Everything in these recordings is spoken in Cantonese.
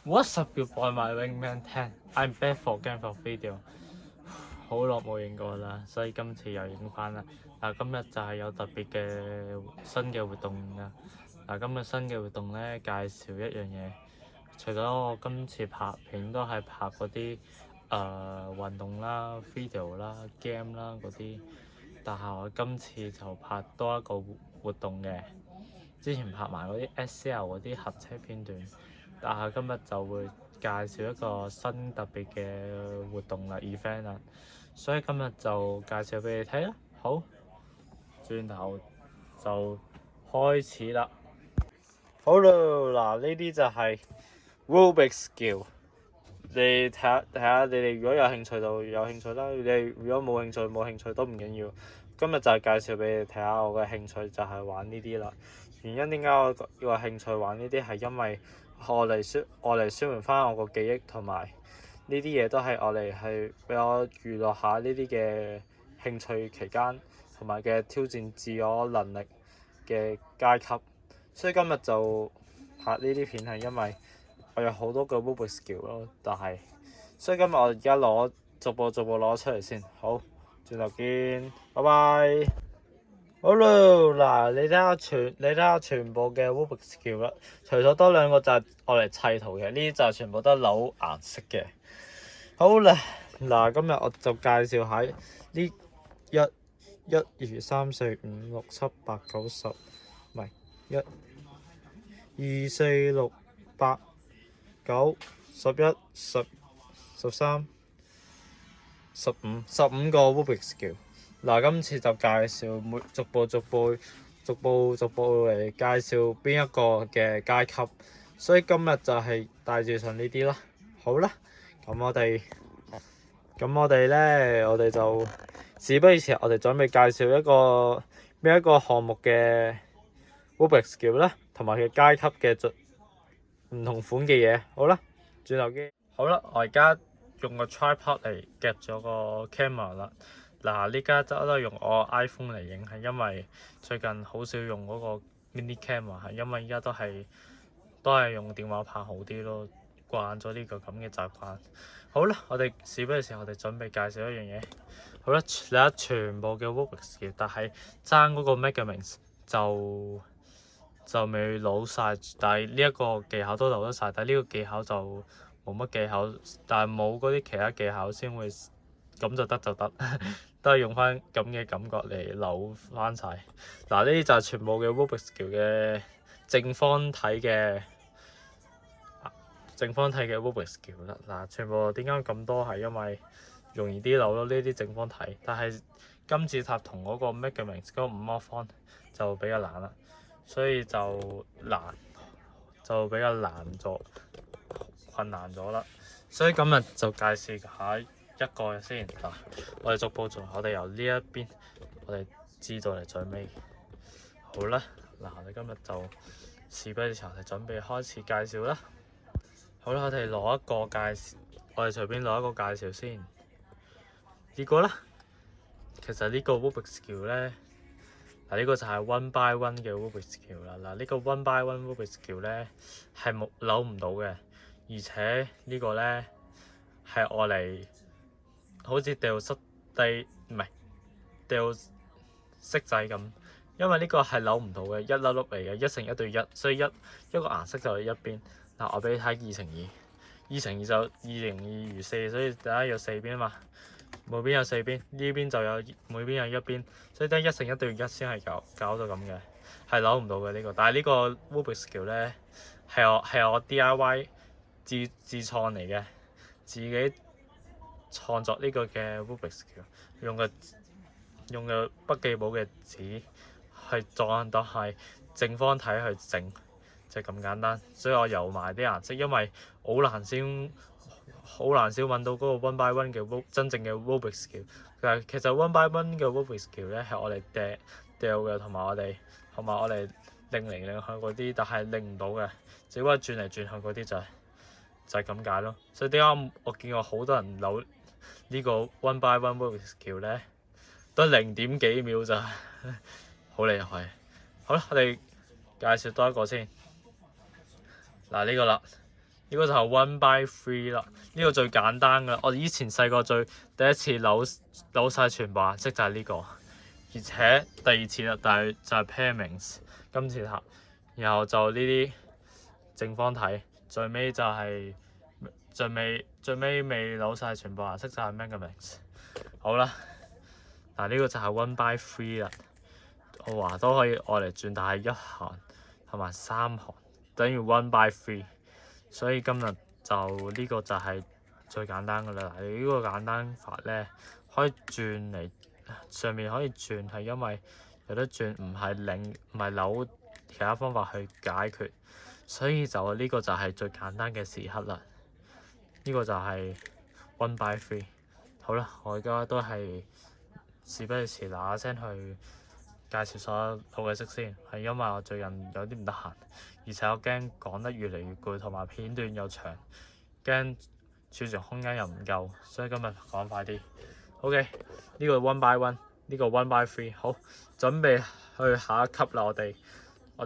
What's up, your boy, my wingman 10 I'm back for game for video。好耐冇影過啦，所以今次又影翻啦。今日就係有特別嘅新嘅活動啦。今日新嘅活動咧，介紹一樣嘢。除咗我今次拍片都係拍嗰啲運動啦、video 啦、game 啦嗰啲，但係我今次就拍多一個活動嘅。之前拍埋嗰啲 SL 嗰啲合車片段，但係今日就會介紹一個新特別嘅活動啦 event 啦，所以今日就介紹俾你睇啦。好，轉頭就開始啦。好啦，嗱呢啲就係 Rubik's Cube。你睇下，你哋如果有興趣就有興趣啦。你哋如果冇興趣都唔緊要。今日就係介紹俾你睇下，我嘅興趣就係玩呢啲啦。原因點解我個興趣玩呢啲，係因為我嚟宣傳翻我個記憶，同埋呢啲嘢都係我嚟係俾我娛樂下呢啲嘅興趣期間，同埋嘅挑戰自我能力嘅階級。所以今日就拍呢啲片係因為我有好多個 Rubik's Cube 咯，所以今日我而家逐步攞出嚟先。好，轉頭見，拜拜。好啦，嗱你睇下全部嘅 Rubik's Cube 啦，除咗多兩個就係我嚟砌圖嘅，呢啲就係全部都係扭顏色嘅。好啦，嗱今日我就介紹下呢1、2、3、4、5、6、7、8、9、10，唔係1、2、4、6、8、9、11、10、13、15個 Rubik's Cube。嗱，今次就介紹逐步嚟介紹邊一個嘅階級，所以今日就係帶住上呢啲啦。好啦，咁我哋咧，我哋就事不宜遲，我哋準備介紹邊一個項目嘅 Rubik's Cube 啦，同埋佢階級嘅唔同款嘅嘢。好啦，轉頭機。好啦，我而家用個 tripod 嚟夾咗個 camera 啦。嗱，呢家都用我 iPhone 嚟影，係因為最近好少用嗰個 mini camera，係因為依家都係用電話拍好啲咯，慣咗呢個咁嘅習慣。好啦，我哋事不宜遲，我哋準備介紹一樣嘢。好啦，你睇全部嘅 Rubik's Cube，但係爭嗰個 Megaminx 就未攞晒，但係呢一個技巧都攞得晒，但係呢個技巧就冇乜技巧，但係冇嗰啲其他技巧先會咁就得都係用翻咁嘅感覺嚟扭翻晒。嗱，呢啲就係全部嘅 Rubik's Cube 嘅正方體嘅 Rubik's Cube 啦。嗱，全部點解咁多，係因為容易啲扭咯，呢啲正方體。但係金字塔同嗰個 Megaminx 嗰個5魔方就比較難啦，所以就比較難做，困難咗啦。所以今日就介紹下一個先。嗱，我哋逐步做，我哋由呢一邊，我哋知道嚟最尾。好啦，嗱，我哋今日就事不宜遲，我哋準備開始介紹啦。好啦，我哋隨便攞一個介紹先。呢個啦，其實呢個 Rubik's Cube 咧，嗱呢個就係 one by one 嘅 Rubik's Cube 啦。嗱，呢個 one by one Rubik's Cube 咧係扭唔到嘅，而且呢個咧係我嚟好似掉色仔咁，因為呢個係扭唔到嘅，一粒粒嚟嘅，1乘1對1，所以一個顏色就係一邊。嗱，我俾你睇2乘2就2乘2如4，所以大家有4邊啊嘛，每邊有4邊，呢邊就有每邊有一邊，所以得1乘1對1先係搞到咁嘅，係扭唔到嘅呢個。但係呢個 Rubik's Cube 咧係我 DIY 自創嚟嘅，自己創作呢個嘅 Rubik's Cube，用個筆記簿嘅紙去當係正方體去整，就咁簡單。所以我油埋啲顏色，因為好難先揾到嗰個 one by one 嘅真正嘅 Rubik's Cube。但係其實 one by one 嘅 Rubik's Cube 咧係我哋掉嘅，同埋我哋擰嚟擰去嗰啲，但係擰唔到嘅，只不過轉嚟轉去嗰啲就係咁解咯。所以點解我見過好多人扭呢個 one by one Rubik's Cube 咧，都0點幾秒咋，好厲害。好啦，我哋介紹多一個先。嗱，呢個啦，呢個就係 one by three 啦，呢個最簡單㗎。我以前細個第一次扭晒全部顏色就係呢個，而且第二次啦，但係就係 pairings 金字塔，然後就呢啲正方體，最尾就係最尾未扭晒全部顏色就係 megaminx。好啦，嗱呢個就係 one by three 啦。我話都可以愛嚟轉，但係一行同埋三行等於 one by three。所以今日就呢個就係最簡單㗎啦。呢個簡單法咧可以轉嚟上面可以轉，係因為有得轉，唔係扭其他方法去解決，所以就呢個就係最簡單嘅時刻啦。呢個就係 one by three。好啦，我而家都係事不宜遲，嗱聲去介紹所有好嘅色先，係因為我最近有啲唔得閒，而且我驚講得越嚟越攰，同埋片段又長，驚儲存空間又唔夠，所以今日講快啲。OK，呢個 one by one， 呢個 one by three， 好，準備去下一級啦！我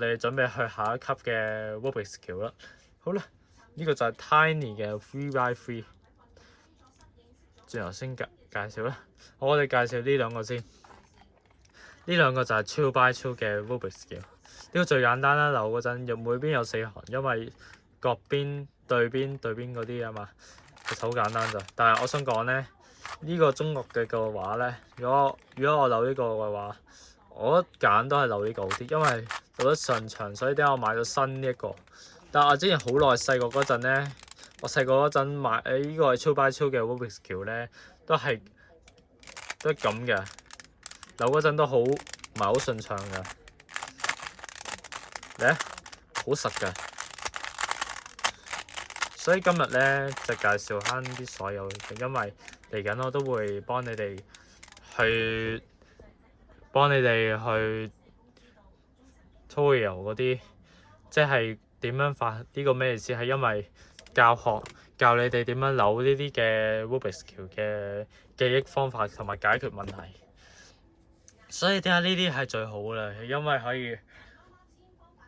哋準備去下一級嘅 Rubik's Cube 啦。好啦，呢個就係 Tiny 嘅 three by three。轉頭先介紹啦，我哋介紹呢兩個先。呢兩個就係 2 by 2嘅 Rubik's Cube。呢個最簡單啦，扭嗰陣每邊有4行，因為各邊對邊嗰啲啊嘛，其實好簡單咋。但係我想講咧，呢個中國嘅話咧，如果我扭呢個嘅話，我揀都係扭呢個好啲，因為扭得順暢，所以點解我買咗新呢一個。但係我之前好耐細個嗰陣咧，我細個嗰陣買呢個係 2 by 2嘅 Rubik's Cube 咧，都係咁嘅。扭嗰陣都唔係好順暢嘅，咧好實嘅，所以今日咧就介紹翻啲所有嘅，因為嚟緊我都會幫你哋去 tutorial 嗰啲，即係點樣發呢個咩意思？係因為教你哋點樣扭呢啲嘅 Rubik's Cube 嘅記憶方法同埋解決問題。所以點解呢啲係最好啦？因為可以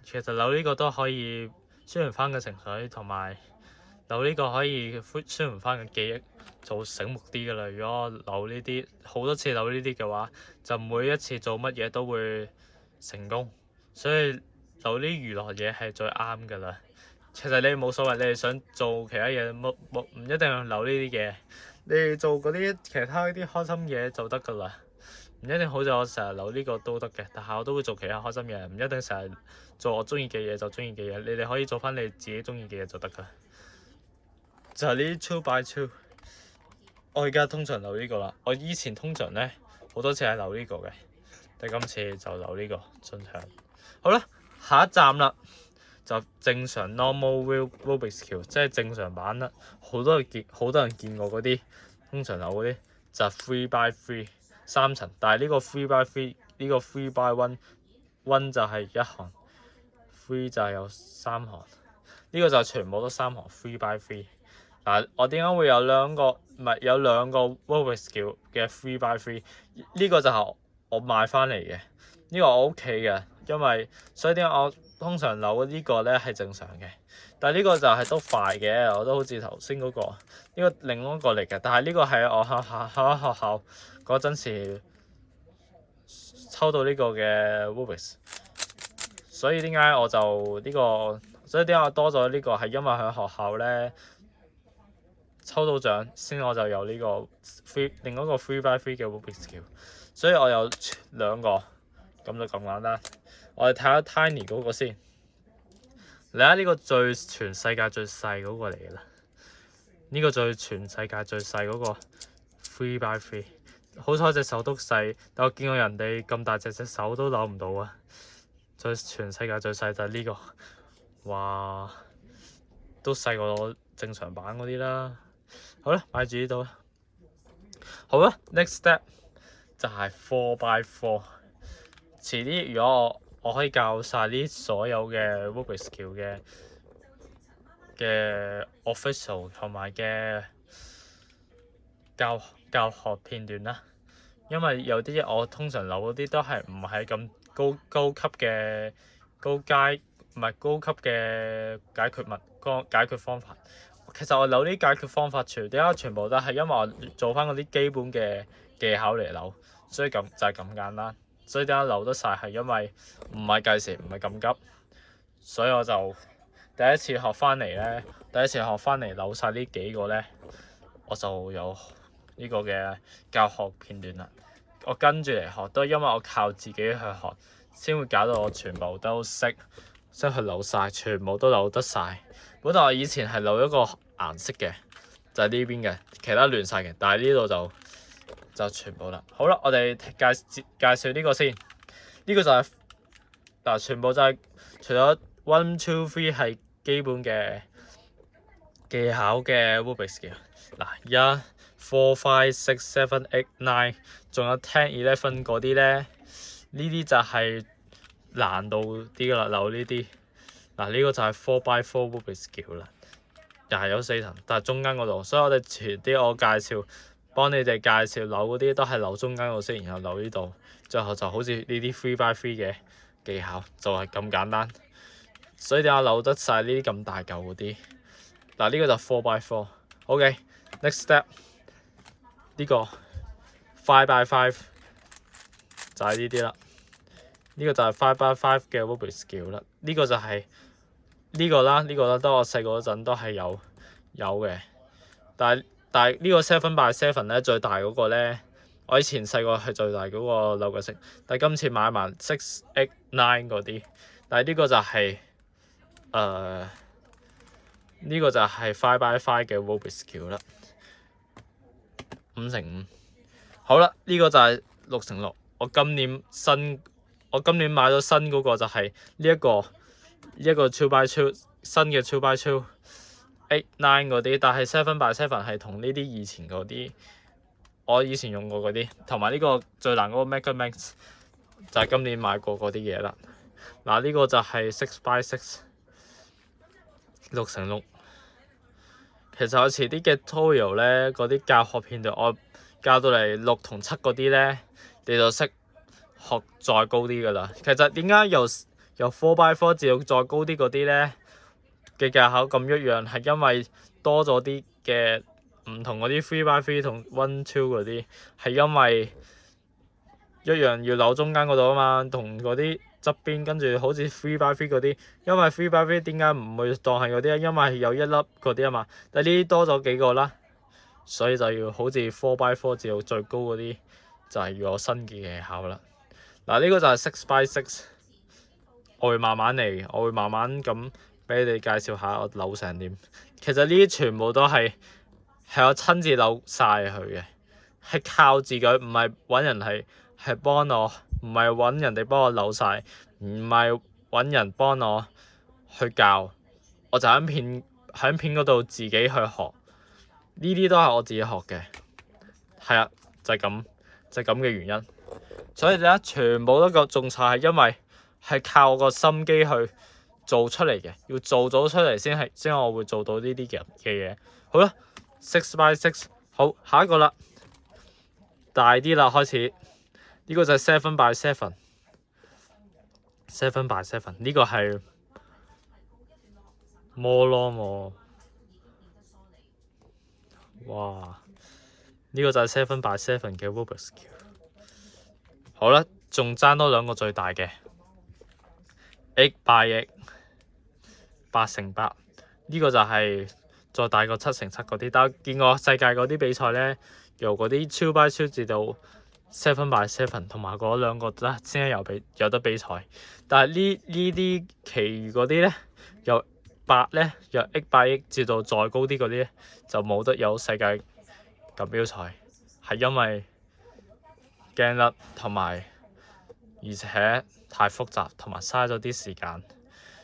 其實扭呢個都可以舒緩翻個情緒，同埋扭呢個可以舒緩翻個記憶，就會醒目啲噶啦。如果扭呢啲好多次扭呢啲嘅話，就每一次做乜嘢都會成功。所以扭啲娛樂嘢係最啱噶啦。其實你冇所謂，你哋想做其他嘢唔一定要扭呢啲嘢，你哋做嗰啲其他啲開心嘢就得噶啦。唔一定好似我成日扭呢個都得嘅，但係我都會做其他開心嘢，唔一定成日做我中意嘅嘢就中意嘅嘢。你哋可以做翻你自己中意嘅嘢就得噶。就係呢啲 2 by 2。我而家通常扭呢個啦。我以前通常咧好多次係扭呢個嘅，但今次就扭呢個順暢。好啦，下一站啦，就正常 normal Rubik's Cube， 即係正常版啦。好多人見過嗰啲通常扭嗰啲就係 3 by 3。3層，但係呢個 3 by 3，呢個3 by 1就係一行，3就係有3行，呢個就係全部都3行3 by 3。嗱，我點解會有兩個 Rubik's Cube 嘅3 by 3？呢個就係我買翻嚟嘅，呢個我屋企嘅，因為所以點解我通常扭呢個咧係正常嘅，但係呢個就係都快嘅，我都好似頭先嗰個，呢個另一個嚟嘅，但係呢個係我喺學校嗰陣時抽到呢個嘅 Rubik's， 所以點解我就呢個，所以點解我多咗呢個係因為喺學校咧抽到獎先，我就有呢個另一個3 by 3嘅 Rubik's Cube， 所以我有兩個，咁就咁簡單。我哋睇下 Tiny 嗰個先，你睇呢個全世界最細嗰個嚟嘅啦，呢個全世界最細嗰個3 by 3。好彩隻手都細，但我見過人哋咁大隻手都扭唔到啊！全世界最細就係呢個，哇，都細過我正常版嗰啲啦。好啦，擺住呢度啦。好啦，next step 就係4 by 4。遲啲如果我可以教晒呢所有嘅 Rubik's Cube 嘅 official 同埋嘅教學片段啦，因為有啲我通常扭嗰啲都係唔係咁高級嘅解決解決方法。其實我扭啲解決方法點解全部都係因為我做翻嗰啲基本嘅技巧嚟扭，所以咁就係咁簡單。所以點解扭得晒係因為唔係計時，唔係咁急，所以我就第一次學翻嚟扭晒呢幾個咧，我就有呢個嘅教學片段啦。我跟住嚟學，都係因為我靠自己去學，先會搞到我全部都識去扭晒，全部都扭得晒。本來我以前係扭一個顏色嘅，就係呢邊嘅，其他亂晒嘅，但係呢度就全部啦。好啦，我哋介紹呢個先，呢個就係嗱，全部就係除咗 1 2 3係基本嘅技巧嘅 Rubik's 嘅，嗱4 5 6 7 8 9，仲有10 11嗰啲咧，呢啲就係難度啲噶啦，扭呢啲。嗱，呢個就係 4x4 Rubik's Cube 啦，又係有4層，但係中間嗰度，所以我哋遲啲我幫你哋介紹扭嗰啲都係扭中間嗰度先，然後扭呢度，最後就好似呢啲 3x3 嘅技巧就係咁簡單。所以點解扭得晒呢啲咁大嚿嗰啲？嗱，呢個就 4x4。OK，next step 呢個 5x5 就係呢啲啦。呢個就係 5x5 嘅 Rubik's Cube 啦。呢個就係呢個啦，都我細個嗰陣都係有嘅。但係呢個 7x7 咧，最大嗰個咧，我以前細個係最大嗰個扭計骰，但係今次買埋6 8 9嗰啲。但係呢個就係呢個就係 5x5 嘅 Rubik's Cube 啦，5×5。好啦，呢個就係6×6。我今年買咗新嗰個就係呢一個 2x2 新嘅 2x2 8 9嗰啲，但係 7x7 係同呢啲以前嗰啲我以前用過嗰啲，同埋呢個最難嗰個 Megaminx 就係今年買過嗰啲嘢啦。嗱，呢個就係 6x6 6×6。其實我遲啲嘅 tutorial 咧，嗰啲教學片段我教到嚟6同7嗰啲咧，你就識學再高啲噶啦。其實點解由 4x4 至到再高啲嗰啲咧嘅技巧咁一樣，係因為多咗啲嘅唔同嗰啲 3x3 同 1 2嗰啲，係因為一樣要扭中間嗰度啊嘛，同嗰啲側邊跟住好似 3x3 嗰啲，因為 3x3 點解唔會當係嗰啲啊？因為有一粒嗰啲啊嘛，但係呢啲多咗幾個啦，所以就要好似 4x4 至到最高嗰啲，就係要有新嘅技巧啦。嗱，呢個就係 6x6，我會慢慢嚟，我會慢慢咁俾你哋介紹下我扭成點。其實呢啲全部都係我親自扭晒佢嘅，係靠自己，唔係揾人係幫我，唔係揾人哋幫我扭晒，唔係揾人幫我去教，我就喺片嗰度自己去學。呢啲都係我自己學嘅，係啊，就係咁嘅原因。所以咧，全部都中晒係因為係靠我個心機去做出嚟嘅，要做咗出嚟先我會做到呢啲嘅嘢。好啦，6x6，好，下一個啦，大啲啦，開始呢個就係 7x7，7x7，呢個係摩羅喎，哇！呢個就係 7x7 嘅 Rubik's Cube。好啦，仲爭多兩個最大嘅 8x8 8×8，呢個就係再大過7×7嗰啲。但係見過世界嗰啲比賽咧，由嗰啲 2x2 至到 7x7 同埋嗰兩個先有得比賽。但係呢啲其餘嗰啲咧，由8x8 至到再高啲嗰啲咧，就冇得有世界錦標賽，係因為驚甩同埋而且太複雜，同埋嘥咗啲時間，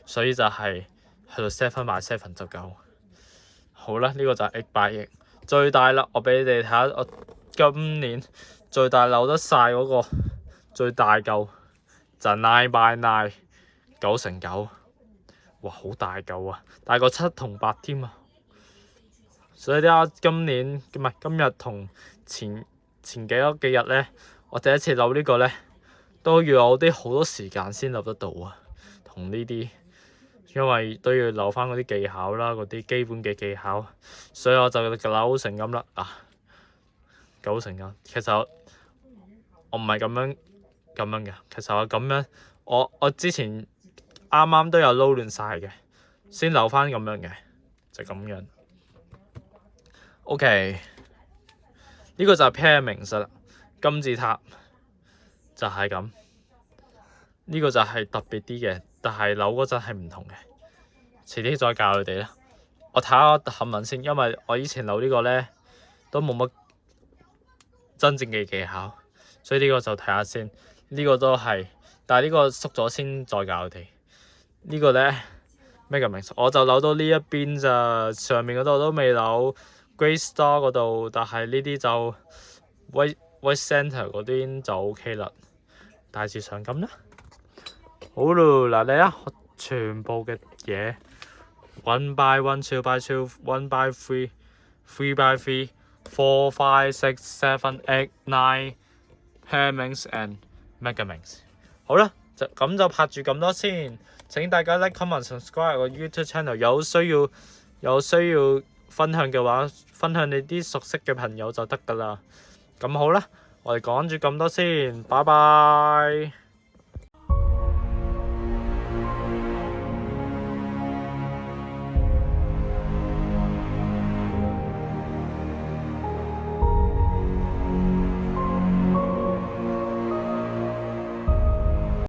所以就係去到 7x7 就夠。好啦，呢個就係 8x8 最大啦。我俾你哋睇下，我今年最大扭得晒嗰個最大嚿就係 9x9 9×9，哇，好大嚿啊，大過7同8添啊！所以咧，今日同前幾日咧，我第一次扭呢個咧，都要有啲好多時間先扭得到啊，同呢啲，因為都要留翻嗰啲技巧啦，嗰啲基本嘅技巧，所以我就扭成咁啦。9成啊，其實我唔係咁樣嘅，其實我咁樣，我之前啱啱都有撈亂晒嘅，先扭翻咁樣嘅，就咁樣。OK，呢個就係 pair 名實啦，金字塔就係咁。呢個就係特別啲嘅，但係扭嗰陣係唔同嘅。遲啲再教佢哋啦。我睇下韓文先，因為我以前扭呢個呢都冇乜真正嘅技巧，所以呢個就睇下先。呢個都係，但係呢個縮咗先再教佢哋。呢個呢，咩嘅名詞？我就扭到呢一邊咋，上面嗰度都未扭 Great Star 嗰度，但係呢啲就 White Center 嗰邊就 OK 啦。大致上咁啦。好咯，嗱你啊，全部嘅嘢 1 by 1 2 by 2 1 by 3 3 by 3 4 5 6 7 8 9 pairings and measurements。好啦，就拍住咁多先。請大家 like comment subscribe 我 YouTube channel。有需要分享嘅話，分享你啲熟悉嘅朋友就得㗎啦。咁好啦，我哋講住咁多先，拜拜。